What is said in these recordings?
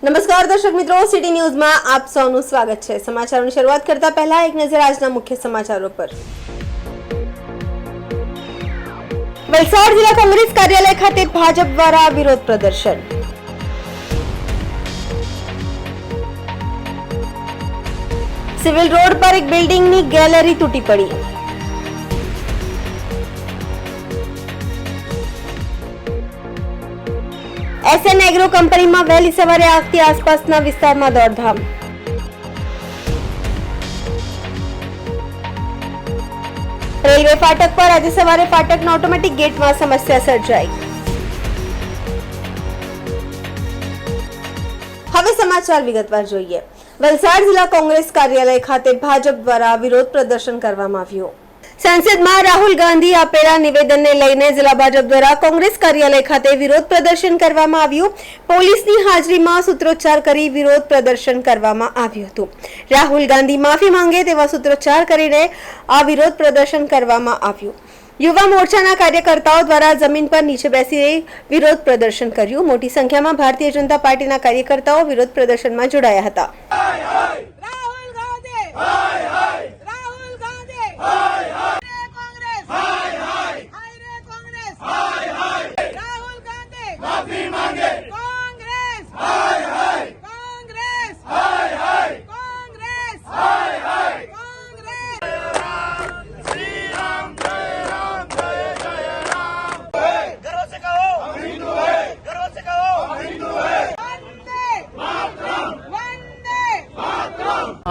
નમસ્કાર દર્શક મિત્રો, સિટી ન્યૂઝમાં આપ સૌનું સ્વાગત છે। સમાચારોની શરૂઆત કરતા પહેલા એક નજર આજના મુખ્ય સમાચારો પર। વલસાડ જિલ્લા કોંગ્રેસ કાર્યાલય ખાતે ભાજપ દ્વારા વિરોધ પ્રદર્શન। સિવિલ રોડ પર એક બિલ્ડિંગની ગેલેરી તૂટી પડી। એસએન એગ્રો કંપનીમાં વહેલી સવારે આગથી આસપાસના વિસ્તારમાં દોડધામ। રેલવે ફાટક પર આજે સવારે ફાટકના ઓટોમેટિક ગેટમાં સમસ્યા સર્જાઈ। હવે સમાચાર વિગતવાર જોઈએ। વલસાડ જિલ્લા કોંગ્રેસ કાર્યાલય ખાતે ભાજપ દ્વારા વિરોધ પ્રદર્શન કરવામાં આવ્યું। સંસદમાં રાહુલ ગાંધી આપેલા નિવેદનને લઈને જિલ્લા ભાજપ દ્વારા કોંગ્રેસ કાર્યાલય ખાતે વિરોધ પ્રદર્શન કરવામાં આવ્યું। પોલીસની હાજરીમાં સૂત્રોચ્ચાર કરી વિરોધ પ્રદર્શન કરવામાં આવ્યું હતું। રાહુલ ગાંધી માફી માંગે તેવા સૂત્રોચ્ચાર કરીને આ વિરોધ પ્રદર્શન કરવામાં આવ્યું। યુવા મોરચાના કાર્યકર્તાઓ દ્વારા જમીન પર નીચે બેસી વિરોધ પ્રદર્શન કર્યું। મોટી સંખ્યામાં ભારતીય જનતા પાર્ટીના કાર્યકર્તાઓ વિરોધ પ્રદર્શનમાં જોડાયા હતા।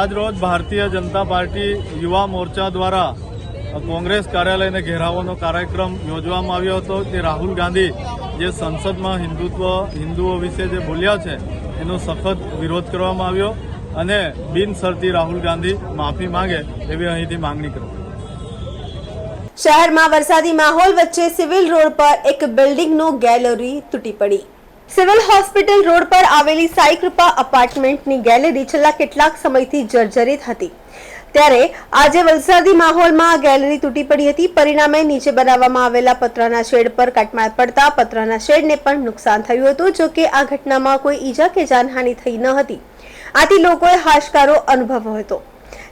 આજ રોજ ભારતીય જનતા પાર્ટી યુવા મોરચા દ્વારા કોંગ્રેસ કાર્યાલયને ઘેરાવવાનો કાર્યક્રમ યોજવામાં આવ્યો હતો। તે રાહુલ ગાંધી જે સંસદમાં હિન્દુઓ વિશે જે બોલ્યા છે એનો સખત વિરોધ કરવામાં આવ્યો અને બિનશરતી રાહુલ ગાંધી માફી માંગે એવી અહીંથી માંગણી કરી। શહેરમાં વરસાદી માહોલ વચ્ચે સિવિલ રોડ પર એક બિલ્ડિંગનો ગેલેરી તૂટી પડી। સિવિલ હોસ્પિટલ રોડ પર આવેલી સાઈ કૃપા અપાર્ટમેન્ટની ગેલેરી છેલ્લા કેટલાક સમયથી જર્જરિત હતી, ત્યારે આજે વરસાદી માહોલમાં આ ગેલેરી તૂટી પડી હતી। પરિણામે નીચે બનાવવામાં આવેલા પતરાના શેડ પર કાટમાળ પડતા પતરાના શેડને પણ નુકસાન થયું હતું। જો કે આ ઘટનામાં કોઈ ઈજા કે જાનહાનિ થઈ ન હતી, આથી લોકોએ હાશકારો અનુભવ્યો હતો।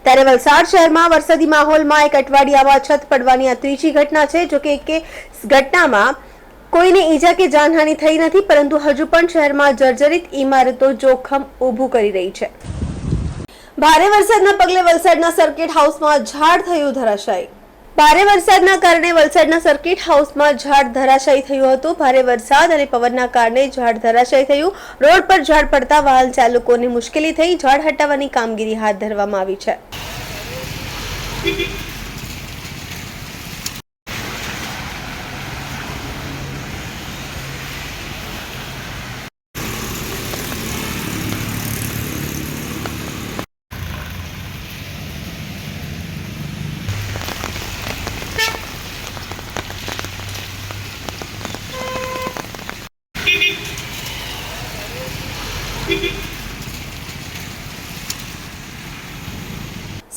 ત્યારે વલસાડ શહેરમાં વરસાદી માહોલમાં એક અઠવાડિયામાં છત પડવાની આ ત્રીજી ઘટના છે। જો કે ઘટનામાં કોઈને ઈજા કે જાનહાનિ થઈ નથી, પરંતુ હજુ પણ શહેરમાં જર્જરિત ઇમારતો જોખમ ઊભું કરી રહી છે। ભારે વરસાદના પગલે વલસાડના સર્કિટ હાઉસમાં ઝાડ થયું ધરાશાયી। ભારે વરસાદના કારણે વલસાડના સર્કિટ હાઉસમાં ઝાડ ધરાશાયી થયું હતું। ભારે વરસાદ અને પવનના કારણે ઝાડ ધરાશાયી થયું। રોડ પર ઝાડ પડતા વાહન ચાલકોને મુશ્કેલી થઈ। ઝાડ હટાવવાની કામગીરી હાથ ધરવામાં આવી છે।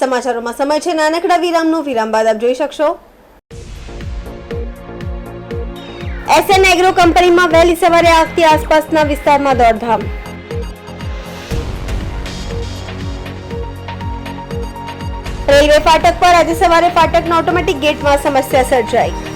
સમાચારોમાં સમય છે નાનકડા વિરામનો। વિરામ બાદ આપ જોઈ શકશો એસએન એગ્રો કંપનીમાં વહેલી સવારે આગથી આસપાસના વિસ્તારમાં દોડધામ। રેલવે ફાટક પર આજે સવારે ફાટકના ઓટોમેટિક ગેટમાં સમસ્યા સર્જાઈ।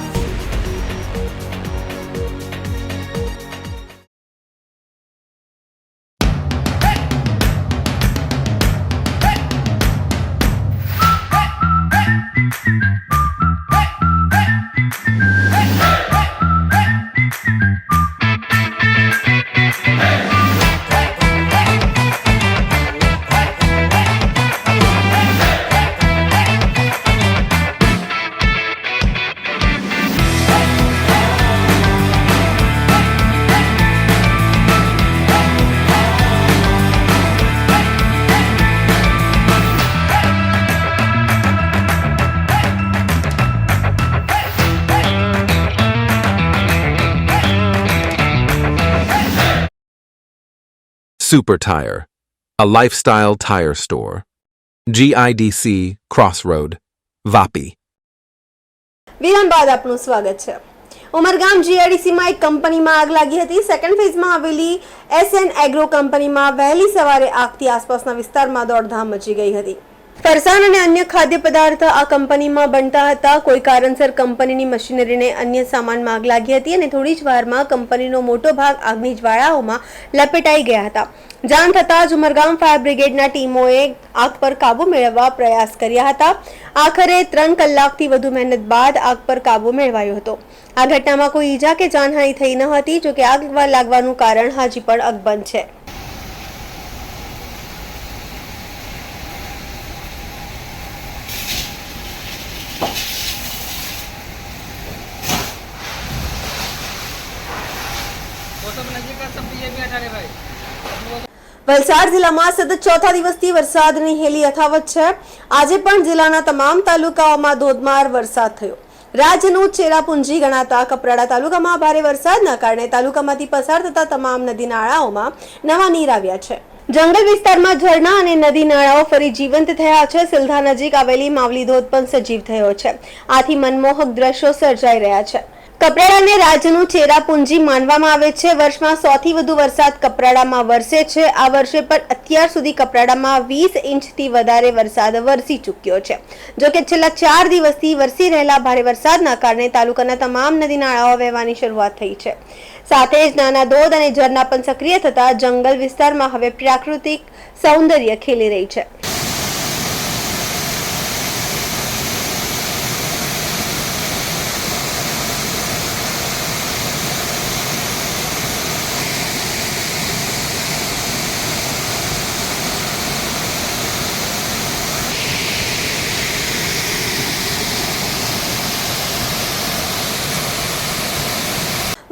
Super Tire, a lifestyle tire store. GIDC Crossroad, Vapi. વિરામ બાદ આપનું સ્વાગત છે। ઉમરગામ જીઆઈડીસીમાં એક કંપનીમાં આગ લાગી હતી. સેકન્ડ ફેઝમાં આવેલી SN એગ્રો કંપનીમાં વહેલી સવારે આગથી આસપાસના વિસ્તારમાં દોડધામ મચી ગઈ હતી. ફરસાણ અને અન્ય ખાદ્ય પદાર્થ આ કંપનીમાં બનતા હતા. કોઈ કારણસર કંપનીની મશીનરીને અન્ય સામાનમાં આગ લાગી હતી અને થોડી જ વારમાં કંપનીનો મોટો ભાગ આગની જ્વાળાઓમાં લપેટાઈ ગયા હતા. જાણ થતાં જ ઉમરગામ ફાયર બ્રિગેડના ટીમોએ આગ પર કાબુ મેળવવા પ્રયાસ કર્યા હતા. આખરે 3 કલાકથી વધુ મહેનત બાદ આગ પર કાબુ મેળવાયો હતો. આ ઘટનામાં કોઈ ઈજા કે જાનહાનિ થઈ ન હતી. જોકે આગ લાગવાનું કારણ હજી પણ અકબંધ છે. વલસાડ જિલ્લામાં સતત ચોથા દિવસથી વરસાદની હેલી યથાવત છે. આજે પણ જિલ્લાના તમામ તાલુકાઓમાં ધોધમાર વરસાદ થયો. રાજ્યનું ચેરાપુંજી ગણાતા કપરાડા તાલુકામાં ભારે વરસાદના કારણે તાલુકામાંથી પસાર થતા તમામ નદી નાળાઓમાં નવા નીર આવ્યા છે. જંગલ વિસ્તારમાં ઝરણા અને નદી નાળાઓ ફરી જીવંત થયા છે. સિલધા નજીક આવેલી માવલી ધોધ પણ સજીવ થયો છે. આથી મનમોહક દ્રશ્યો સર્જાઈ રહ્યા છે. કપરાડાને રાજ્યનું ચેરાપુંજી માનવામાં આવે છે. વર્ષમાં 100 થી વધુ વરસાદ કપરાડામાં વરસે છે. આ વર્ષે પણ અત્યાર સુધી કપરાડામાં 20 ઇંચથી વધારે વરસાદ વરસી ચૂક્યો છે. જોકે છેલ્લા 4 દિવસથી વરસી રહેલા ભારે વરસાદના કારણે તાલુકાના તમામ નદી નાળાઓ વહેવાની શરૂઆત થઈ છે. સાથે જ નાના ધોધ અને ઝરણા પણ સક્રિય થતા જંગલ વિસ્તારમાં હવે પ્રાકૃતિક સૌંદર્ય ખીલી રહી છે.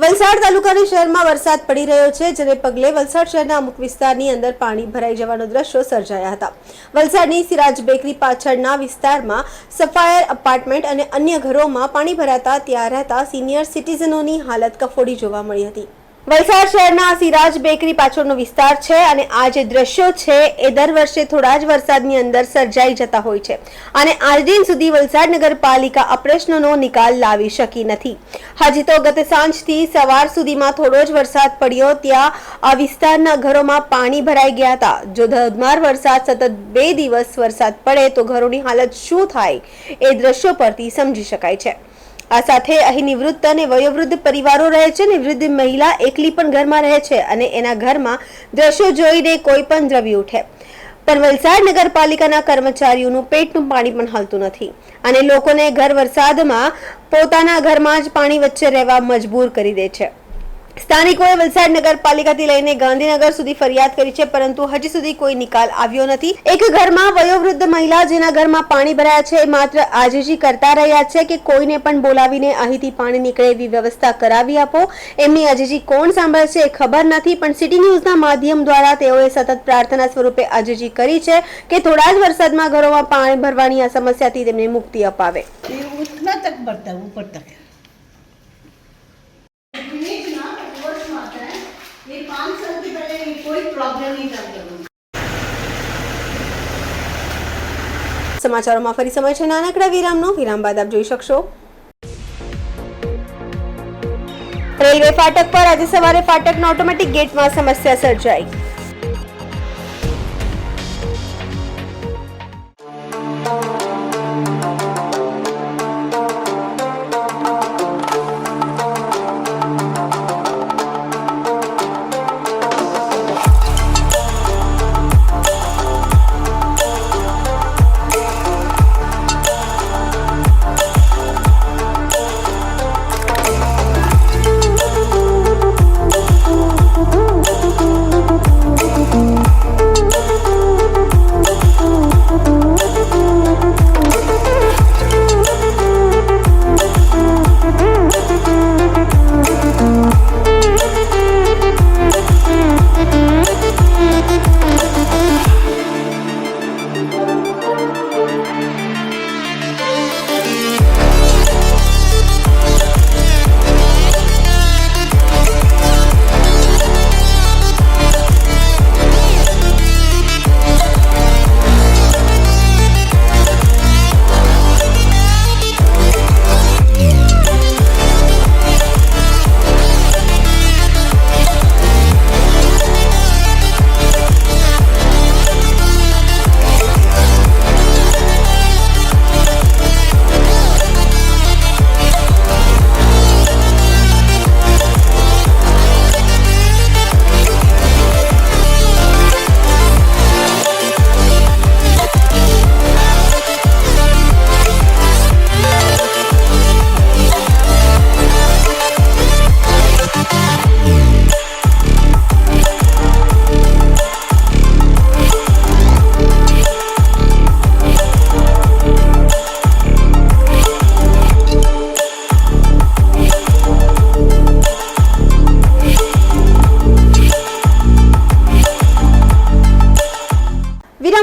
વલસાડ તાલુકાના શહેરમાં વરસાદ પડી રહ્યો છે, જેને પગલે વલસાડ શહેરના અમુક વિસ્તારની અંદર પાણી ભરાઈ જવાનો દ્રશ્યો સર્જાયા હતા. વલસાડની સિરાજ બેકરી પાછળના વિસ્તારમાં સફાયર એપાર્ટમેન્ટ અને અન્ય ઘરોમાં પાણી ભરાતા ત્યાં રહેતા સિનિયર સિટીઝનોની હાલત કફોડી જોવા મળી હતી. વલસાડ શહેરના સિરાજ બેકરી પાછળનો વિસ્તાર છે અને આ જે દ્રશ્યો છે એ દર વર્ષે થોડા જ વરસાદની અંદર સર્જાઈ જતા હોય છે અને આજ દિન સુધી વલસાડ નગરપાલિકા આ પ્રશ્નનો નિકાલ લાવી શકી નથી. હજી તો ગત સાંજથી સવાર સુધીમાં થોડો જ વરસાદ પડ્યો ત્યાં આ વિસ્તારના ઘરોમાં પાણી ભરાઈ ગયા હતા. જો ધોધમાર વરસાદ સતત 2 દિવસ વરસાદ પડે તો ઘરોની હાલત શું થાય એ દ્રશ્યો પરથી સમજી શકાય છે. આ સાથે અહીં નિવૃત્ત અને વયોવૃદ્ધ પરિવારો રહે છે અને વૃદ્ધ મહિલા એકલી પણ ઘરમાં રહે છે અને એના ઘરમાં દ્રશ્યો જોઈને કોઈ પણ દ્રવી ઉઠે. પણ વલસાડ નગરપાલિકાના કર્મચારીઓનું પેટનું પાણી પણ હાલતું નથી અને લોકોને ઘર વરસાદમાં પોતાના ઘરમાં જ પાણી વચ્ચે રહેવા મજબૂર કરી દે છે. સ્થાનિકોએ વલસાડ નગરપાલિકાથી લઈને ગાંધીનગર સુધી ફરિયાદ કરી છે, પરંતુ હજી સુધી કોઈ નિકાલ આવ્યો નથી. એક ઘરમાં વયોવૃદ્ધ મહિલા જેના ઘરમાં પાણી ભરાયા છે માત્ર આજીજી કરતા રહ્યા છે કે કોઈને પણ બોલાવીને અહીંથી પાણી નીકળે એવી વ્યવસ્થા કરાવી આપો. એમની આજીજી કોણ સાંભળશે એ ખબર નથી, પણ સિટી ન્યૂઝના માધ્યમ દ્વારા તેઓએ સતત પ્રાર્થના સ્વરૂપે આજીજી કરી છે કે થોડા જ વરસાદમાં ઘરોમાં પાણી ભરવાની આ સમસ્યાથી તેમને મુક્તિ અપાવે. उतना तक बढ़ता है ऊपर तक है। ये 5 साल की पहले कोई प्रॉब्लम नहीं था. સમાચારોમાં ફરી સમય છે નાનકડા વિરામનો. વિરામ બાદ આપ જોઈ શકશો રેલવે ફાટક પર આજે સવારે ફાટકના ઓટોમેટિક ગેટમાં સમસ્યા સર્જાઈ.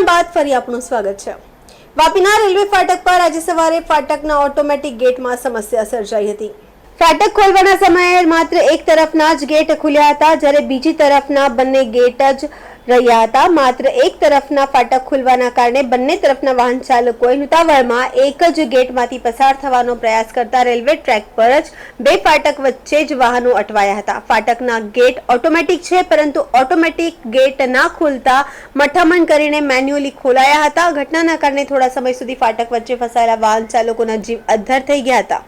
વિરામ બાદ ફરી આપનું સ્વાગત છે। વાપીના રેલવે ફાટક પર આજે સવારે ફાટકના ઓટોમેટિક ગેટમાં સમસ્યા સર્જાઈ હતી। ફાટક ખોલવાના સમયે માત્ર એક તરફના જ ગેટ ખુલ્યા હતા, જ્યારે બીજી તરફના બંને ગેટ જ રહ્યા હતા। માત્ર એક તરફના ફાટક ખુલવાના કારણે બંને તરફના વાહન ચાલકોએ ઉતાવળમાં એક જ ગેટમાંથી પસાર થવાનો પ્રયાસ કરતા રેલવે ટ્રેક પર જ બે ફાટક વચ્ચે જ વાહનો અટવાયા હતા। ફાટકના ગેટ ઓટોમેટિક છે, પરંતુ ઓટોમેટિક ગેટ ના ખુલતા મઠામણ કરીને મેન્યુઅલી ખોલાયા હતા। ઘટનાના કારણે થોડા સમય સુધી ફાટક વચ્ચે ફસાયેલા વાહન ચાલકોના જીવ અદ્ધર થઈ ગયા હતા।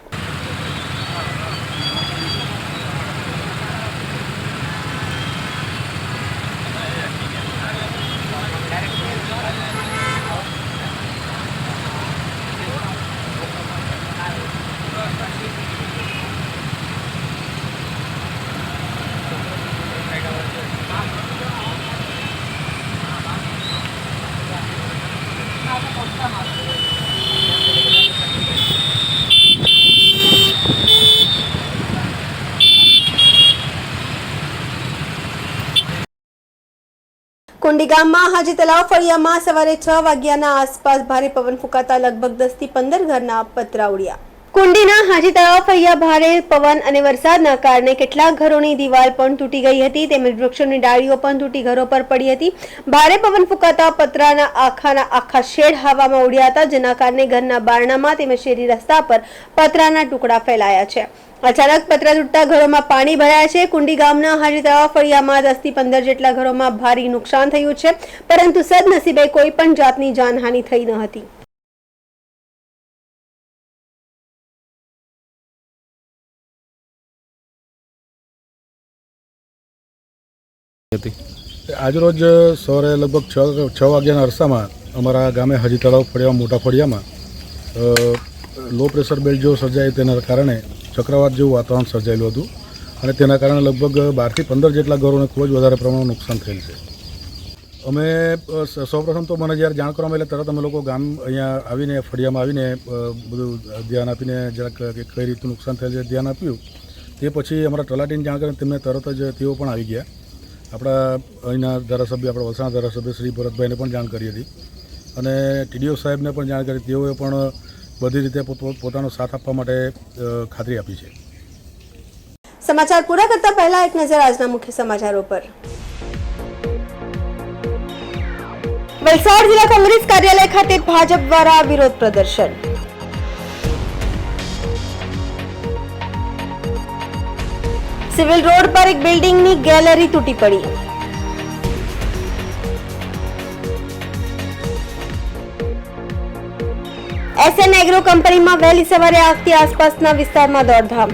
કુંડી ગામમાં હાજી તલાવ ફળિયામાં સવારે 6 વાગ્યાના આસપાસ ભારે પવન ફૂંકાતા લગભગ 10 થી 15 ઘરના પતરા ઉડ્યા। કુંડીના હાજી તળાવ ફળિયા ભારે પવન અને વરસાદના કારણે કેટલાક ઘરોની દિવાલ પણ તૂટી ગઈ હતી, તેમજ વૃક્ષોની ડાળીઓ પણ તૂટી ઘરો પર પડી હતી। ભારે પવન ફૂંકાતા પતરાના આખા શેડ હવામાં ઉડ્યા હતા, જેના કારણે ઘરના બારણામાં તેમજ શેરી રસ્તા પર પતરાના ટુકડા ફેલાયા છે। અચાનક પતરા તૂટતા ઘરોમાં પાણી ભરાયા છે। કુંડી ગામના હાજી તળાવ ફળિયામાં 10 થી 15 જેટલા ઘરોમાં ભારે નુકસાન થયું છે, પરંતુ સદનસીબે કોઈ પણ જાતની જાનહાનિ થઈ ન હતી। આજરોજ સવારે લગભગ 6 વાગ્યાના અરસામાં અમારા ગામે હાજી તળાવ ફળિયા મોટા ફળિયામાં લો પ્રેશર બેલ્ટ જેવો સર્જાય તેના કારણે ચક્રવાત જેવું વાતાવરણ સર્જાયેલું હતું અને તેના કારણે લગભગ 12 થી 15 જેટલા ઘરોને ખૂબ જ વધારે પ્રમાણમાં નુકસાન થયેલ છે। અમે સૌપ્રથમ તો મને જ્યારે જાણ કરવામાં એટલે તરત અમે લોકો ગામ અહીંયા આવીને ફળિયામાં આવીને બધું ધ્યાન આપીને જરાક કઈ રીતનું નુકસાન થયેલ છે ધ્યાન આપ્યું। તે પછી અમારા તલાટીને જાણ કરીને તેમને તરત જ તેઓ પણ આવી ગયા। આપણા અહીંના ધારાસભ્ય આપણા વલસાડના ધારાસભ્ય શ્રી ભરતભાઈને પણ જાણ કરી હતી અને ટીડીઓ સાહેબને પણ જાણ કરી। તેઓએ પણ બધી રીતે પોતાનો સાથ આપવા માટે ખાતરી આપી છે। સમાચાર પૂરા કરતા પહેલા એક નજર આજના મુખ્ય સમાચારો પર। વલસાડ જિલ્લા કોંગ્રેસ કાર્યાલય ખાતે ભાજપ દ્વારા વિરોધ પ્રદર્શન। સિવિલ રોડ પર એક બિલ્ડિંગની ગેલેરી તૂટી પડી। એસએન એગ્રો કંપનીમાં વહેલી સવારે આગથી આસપાસના વિસ્તારમાં દોડધામ।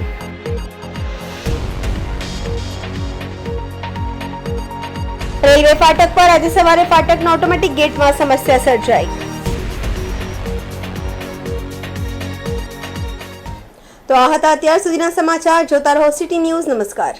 રેલવે ફાટક પર આજે સવારે ફાટકના ઓટોમેટિક ગેટમાં સમસ્યા સર્જાઈ। તો આ હતા અત્યાર સુધીના સમાચાર। જોતા રહો સિટી ન્યૂઝ। નમસ્કાર।